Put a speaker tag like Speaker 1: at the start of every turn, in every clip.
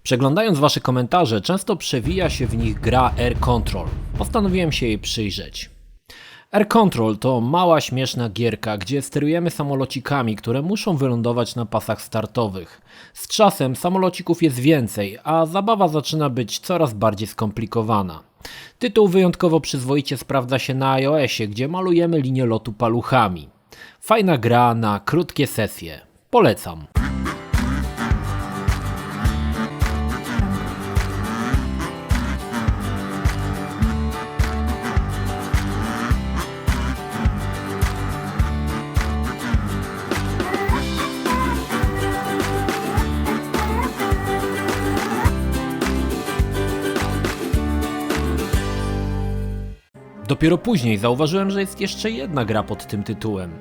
Speaker 1: Przeglądając wasze komentarze, często przewija się w nich gra Air Control. Postanowiłem się jej przyjrzeć. Air Control to mała, śmieszna gierka, gdzie sterujemy samolocikami, które muszą wylądować na pasach startowych. Z czasem samolocików jest więcej, a zabawa zaczyna być coraz bardziej skomplikowana. Tytuł wyjątkowo przyzwoicie sprawdza się na iOSie, gdzie malujemy linię lotu paluchami. Fajna gra na krótkie sesje. Polecam. Dopiero później zauważyłem, że jest jeszcze jedna gra pod tym tytułem.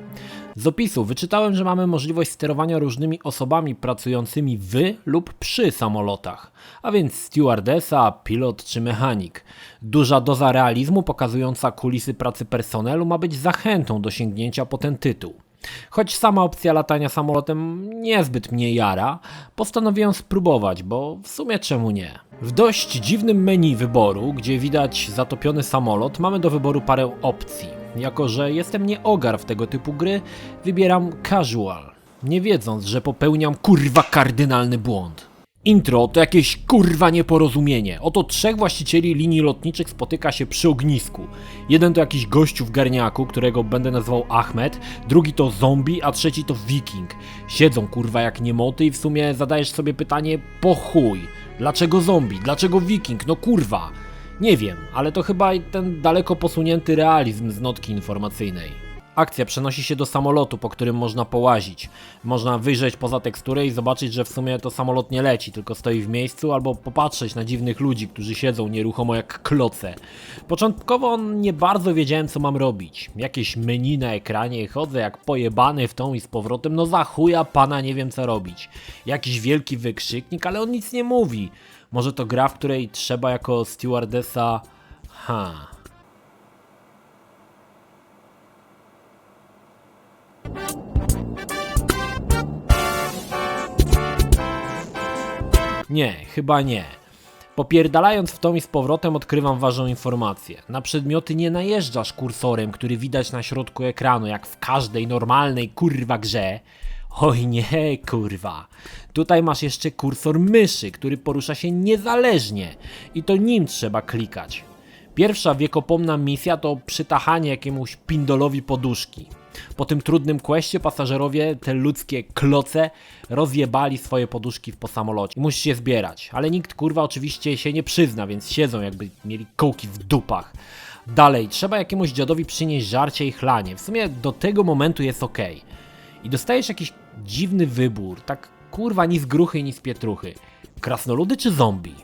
Speaker 1: Z opisu wyczytałem, że mamy możliwość sterowania różnymi osobami pracującymi w lub przy samolotach, a więc stewardesa, pilot czy mechanik. Duża doza realizmu pokazująca kulisy pracy personelu ma być zachętą do sięgnięcia po ten tytuł. Choć sama opcja latania samolotem niezbyt mnie jara, postanowiłem spróbować, bo w sumie czemu nie. W dość dziwnym menu wyboru, gdzie widać zatopiony samolot, mamy do wyboru parę opcji. Jako że jestem nieogar w tego typu gry, wybieram casual, nie wiedząc, że popełniam kurwa kardynalny błąd. Intro to jakieś kurwa nieporozumienie. Oto trzech właścicieli linii lotniczych spotyka się przy ognisku. Jeden to jakiś gościu w garniaku, którego będę nazywał Ahmed, drugi to zombie, a trzeci to wiking. Siedzą kurwa jak niemoty i w sumie zadajesz sobie pytanie po chuj. Dlaczego zombie? Dlaczego wiking? No kurwa. Nie wiem, ale to chyba ten daleko posunięty realizm z notki informacyjnej. Akcja przenosi się do samolotu, po którym można połazić. Można wyjrzeć poza teksturę i zobaczyć, że w sumie to samolot nie leci, tylko stoi w miejscu, albo popatrzeć na dziwnych ludzi, którzy siedzą nieruchomo jak kloce. Początkowo nie bardzo wiedziałem, co mam robić. Jakieś menu na ekranie, chodzę jak pojebany w tą i z powrotem, no za chuja pana nie wiem co robić. Jakiś wielki wykrzyknik, ale on nic nie mówi. Może to gra, w której trzeba jako stewardesa... Nie, chyba nie. Popierdalając w tą i z powrotem odkrywam ważną informację. Na przedmioty nie najeżdżasz kursorem, który widać na środku ekranu, jak w każdej normalnej kurwa grze. Oj nie, kurwa. Tutaj masz jeszcze kursor myszy, który porusza się niezależnie i to nim trzeba klikać. Pierwsza wiekopomna misja to przytachanie jakiemuś pindolowi poduszki. Po tym trudnym questie pasażerowie, te ludzkie kloce, rozjebali swoje poduszki po samolocie. Musisz je zbierać, ale nikt kurwa oczywiście się nie przyzna, więc siedzą jakby mieli kołki w dupach. Dalej, trzeba jakiemuś dziadowi przynieść żarcie i chlanie. W sumie do tego momentu jest ok. I dostajesz jakiś dziwny wybór, tak kurwa ni z gruchy, ni z pietruchy. Krasnoludy czy zombie?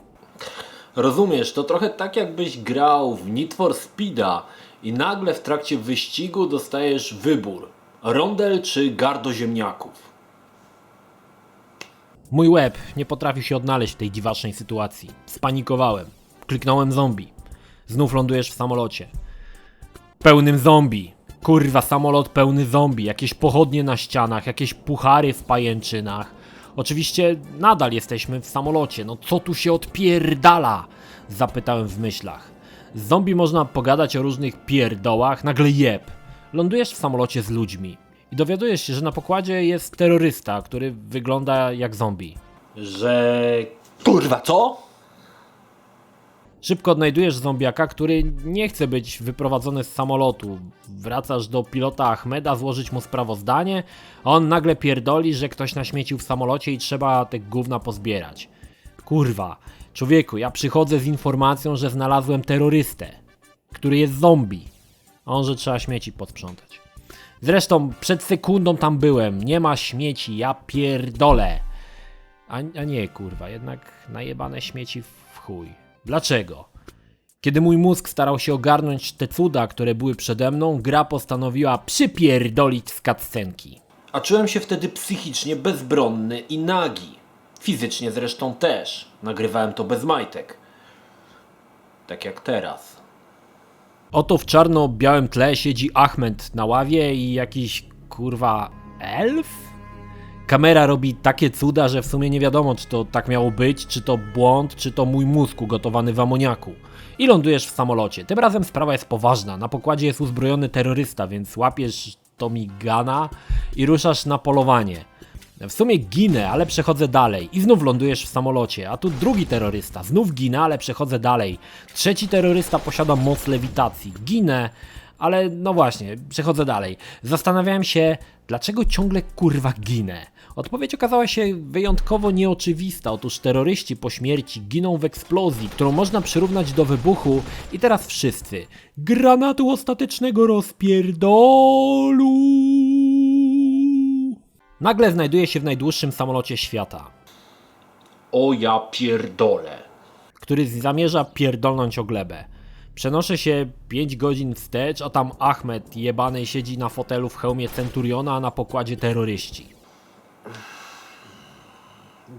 Speaker 1: Rozumiesz, to trochę tak jakbyś grał w Need for Speeda i nagle w trakcie wyścigu dostajesz wybór. Rondel czy gardo ziemniaków? Mój łeb nie potrafił się odnaleźć w tej dziwacznej sytuacji. Spanikowałem. Kliknąłem zombie. Znów lądujesz w samolocie. Pełnym zombie. Kurwa, samolot pełny zombie. Jakieś pochodnie na ścianach, jakieś puchary w pajęczynach. Oczywiście nadal jesteśmy w samolocie. No co tu się odpierdala? Zapytałem w myślach. Z zombie można pogadać o różnych pierdołach, nagle jeb. Lądujesz w samolocie z ludźmi i dowiadujesz się, że na pokładzie jest terrorysta, który wygląda jak zombie. Że... Kurwa, co? Szybko odnajdujesz zombiaka, który nie chce być wyprowadzony z samolotu. Wracasz do pilota Ahmeda złożyć mu sprawozdanie, a on nagle pierdoli, że ktoś naśmiecił w samolocie i trzeba te gówna pozbierać. Kurwa, człowieku, ja przychodzę z informacją, że znalazłem terrorystę, który jest zombie, a on, że trzeba śmieci posprzątać. Zresztą przed sekundą tam byłem, nie ma śmieci, ja pierdolę. A nie kurwa, jednak najebane śmieci w chuj. Dlaczego? Kiedy mój mózg starał się ogarnąć te cuda, które były przede mną, gra postanowiła przypierdolić z cutscenki. A czułem się wtedy psychicznie bezbronny i nagi. Fizycznie zresztą też. Nagrywałem to bez majtek. Tak jak teraz. Oto w czarno-białym tle siedzi Ahmed na ławie i jakiś kurwa elf? Kamera robi takie cuda, że w sumie nie wiadomo, czy to tak miało być, czy to błąd, czy to mój mózg ugotowany w amoniaku. I lądujesz w samolocie. Tym razem sprawa jest poważna. Na pokładzie jest uzbrojony terrorysta, więc łapiesz Tommy Guna i ruszasz na polowanie. W sumie ginę, ale przechodzę dalej. I znów lądujesz w samolocie. A tu drugi terrorysta. Znów ginę, ale przechodzę dalej. Trzeci terrorysta posiada moc lewitacji. Ginę, ale no właśnie, przechodzę dalej. Zastanawiałem się, dlaczego ciągle kurwa ginę. Odpowiedź okazała się wyjątkowo nieoczywista. Otóż terroryści po śmierci giną w eksplozji, którą można przyrównać do wybuchu i teraz wszyscy. Granatu ostatecznego rozpierdolu. Nagle znajduje się w najdłuższym samolocie świata. O ja pierdolę. Który zamierza pierdolnąć o glebę. Przenoszę się 5 godzin wstecz, a tam Ahmed jebany siedzi na fotelu w hełmie Centuriona, a na pokładzie terroryści.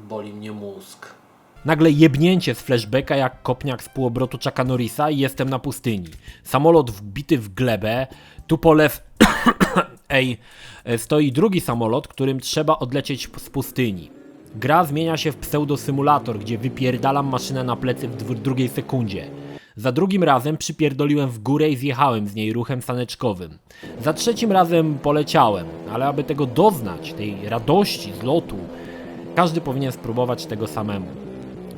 Speaker 1: Boli mnie mózg. Nagle jebnięcie z flashbacka jak kopniak z półobrotu Chucka Norrisa i jestem na pustyni. Samolot wbity w glebę, tu po stoi drugi samolot, którym trzeba odlecieć z pustyni. Gra zmienia się w pseudosymulator, gdzie wypierdalam maszynę na plecy w drugiej sekundzie. Za drugim razem przypierdoliłem w górę i zjechałem z niej ruchem saneczkowym. Za trzecim razem poleciałem, ale aby tego doznać, tej radości z lotu, każdy powinien spróbować tego samemu.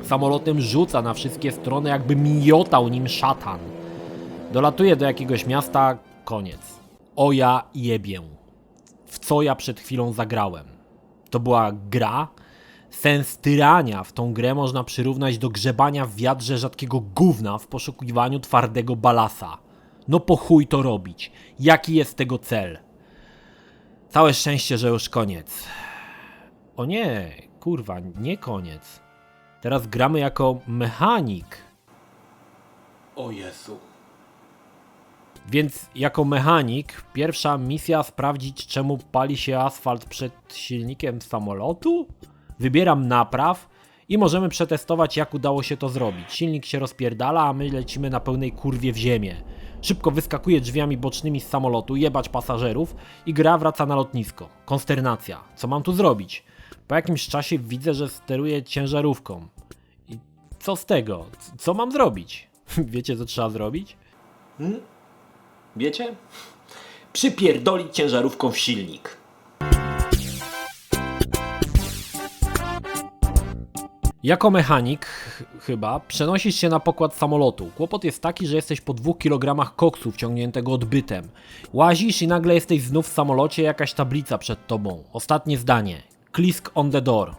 Speaker 1: Samolotem rzuca na wszystkie strony, jakby miotał nim szatan. Dolatuję do jakiegoś miasta, koniec. O ja jebię. W co ja przed chwilą zagrałem? To była gra? Sens tyrania w tą grę można przyrównać do grzebania w wiadrze rzadkiego gówna w poszukiwaniu twardego balasa. No po chuj to robić. Jaki jest tego cel? Całe szczęście, że już koniec. O nie, kurwa, nie koniec. Teraz gramy jako mechanik. O Jezu. Więc jako mechanik pierwsza misja sprawdzić, czemu pali się asfalt przed silnikiem samolotu? Wybieram napraw i możemy przetestować, jak udało się to zrobić. Silnik się rozpierdala, a my lecimy na pełnej kurwie w ziemię. Szybko wyskakuję drzwiami bocznymi z samolotu, jebać pasażerów i gra wraca na lotnisko. Konsternacja. Co mam tu zrobić? Po jakimś czasie widzę, że steruję ciężarówką. I co z tego? Co mam zrobić? Wiecie, co trzeba zrobić? Wiecie? Przypierdolić ciężarówką w silnik. Jako mechanik, chyba, przenosisz się na pokład samolotu. Kłopot jest taki, że jesteś po 2 kg koksu wciągniętego odbytem. Łazisz i nagle jesteś znów w samolocie, jakaś tablica przed tobą. Ostatnie zdanie. Klisk on the door.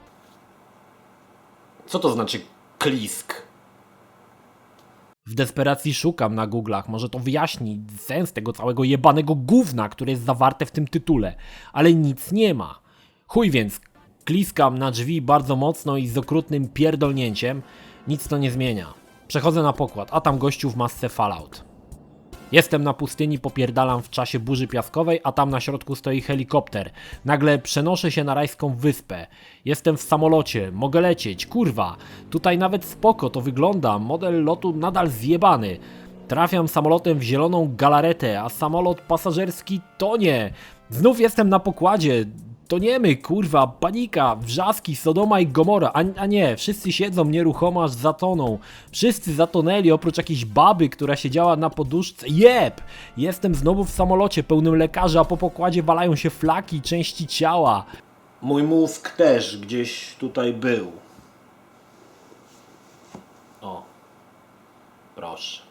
Speaker 1: Co to znaczy klisk? W desperacji szukam na Google'ach, może to wyjaśni sens tego całego jebanego gówna, które jest zawarte w tym tytule. Ale nic nie ma. Chuj więc, kliskam na drzwi bardzo mocno i z okrutnym pierdolnięciem. Nic to nie zmienia. Przechodzę na pokład, a tam gościu w masce Fallout. Jestem na pustyni, popierdalam w czasie burzy piaskowej, a tam na środku stoi helikopter. Nagle przenoszę się na rajską wyspę. Jestem w samolocie, mogę lecieć, kurwa. Tutaj nawet spoko to wygląda, model lotu nadal zjebany. Trafiam samolotem w zieloną galaretę, a samolot pasażerski tonie. Znów jestem na pokładzie. Toniemy, kurwa, panika, wrzaski, Sodoma i Gomora, a nie, wszyscy siedzą nieruchomo aż zatoną. Wszyscy zatonęli oprócz jakiejś baby, która siedziała na poduszce. Jeb! Jestem znowu w samolocie pełnym lekarzy, a po pokładzie walają się flaki i części ciała. Mój mózg też gdzieś tutaj był. O. Proszę.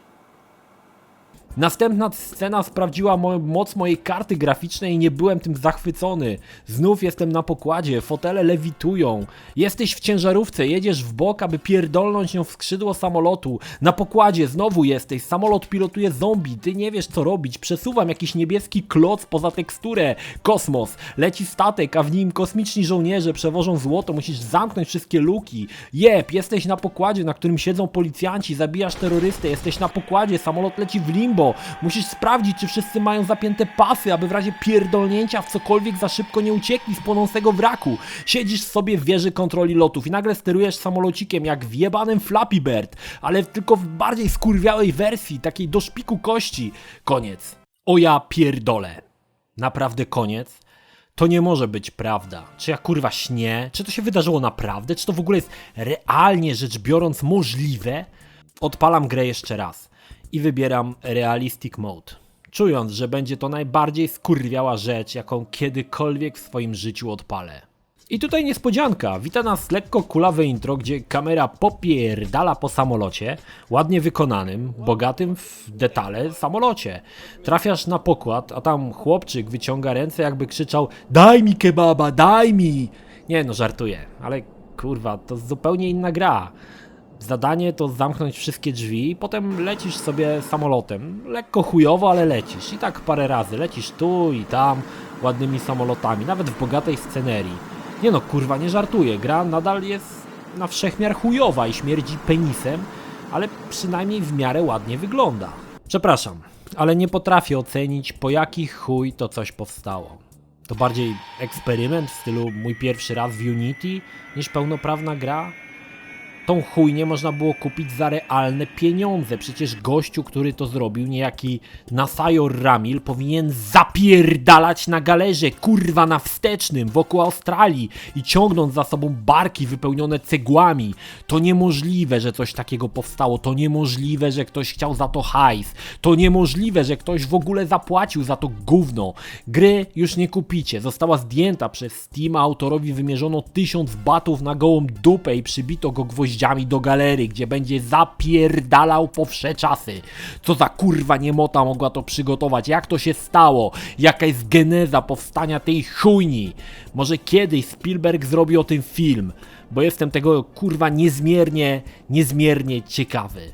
Speaker 1: Następna scena sprawdziła moc mojej karty graficznej i nie byłem tym zachwycony. Znów jestem na pokładzie, fotele lewitują. Jesteś w ciężarówce, jedziesz w bok, aby pierdolnąć nią w skrzydło samolotu. Na pokładzie znowu jesteś, samolot pilotuje zombie, ty nie wiesz co robić. Przesuwam jakiś niebieski kloc poza teksturę. Kosmos, leci statek, a w nim kosmiczni żołnierze przewożą złoto, musisz zamknąć wszystkie luki. Jeb, jesteś na pokładzie, na którym siedzą policjanci, zabijasz terrorystę, jesteś na pokładzie, samolot leci w limbo. Musisz sprawdzić, czy wszyscy mają zapięte pasy, aby w razie pierdolnięcia w cokolwiek za szybko nie uciekli z płonącego wraku. Siedzisz sobie w wieży kontroli lotów i nagle sterujesz samolocikiem jak w jebanym Flappy Bird, ale tylko w bardziej skurwiałej wersji, takiej do szpiku kości. Koniec. O ja pierdolę. Naprawdę koniec. To nie może być prawda. Czy ja kurwa śnię? Czy to się wydarzyło naprawdę? Czy to w ogóle jest realnie rzecz biorąc możliwe? Odpalam grę jeszcze raz i wybieram Realistic Mode, czując, że będzie to najbardziej skurwiała rzecz, jaką kiedykolwiek w swoim życiu odpalę. I tutaj niespodzianka, wita nas lekko kulawe intro, gdzie kamera popierdala po samolocie, ładnie wykonanym, bogatym w detale samolocie. Trafiasz na pokład, a tam chłopczyk wyciąga ręce, jakby krzyczał: daj mi kebaba, daj mi! Nie no, żartuję, ale kurwa, to zupełnie inna gra. Zadanie to zamknąć wszystkie drzwi i potem lecisz sobie samolotem. Lekko chujowo, ale lecisz. I tak parę razy. Lecisz tu i tam ładnymi samolotami, nawet w bogatej scenerii. Nie no, kurwa, nie żartuję. Gra nadal jest na wszechmiar chujowa i śmierdzi penisem, ale przynajmniej w miarę ładnie wygląda. Przepraszam, ale nie potrafię ocenić, po jaki chuj to coś powstało. To bardziej eksperyment w stylu mój pierwszy raz w Unity niż pełnoprawna gra? Tą chujnię można było kupić za realne pieniądze. Przecież gościu, który to zrobił, niejaki Nasajor Ramil, powinien zapierdalać na galerze, kurwa na wstecznym, wokół Australii i ciągnąc za sobą barki wypełnione cegłami. To niemożliwe, że coś takiego powstało. To niemożliwe, że ktoś chciał za to hajs. To niemożliwe, że ktoś w ogóle zapłacił za to gówno. Gry już nie kupicie. Została zdjęta przez Steam, a autorowi wymierzono 1000 batów na gołą dupę i przybito go gwoździami do galerii, gdzie będzie zapierdalał po wsze czasy. Co za kurwa niemota mogła to przygotować? Jak to się stało? Jaka jest geneza powstania tej chujni? Może kiedyś Spielberg zrobi o tym film, bo jestem tego kurwa niezmiernie ciekawy.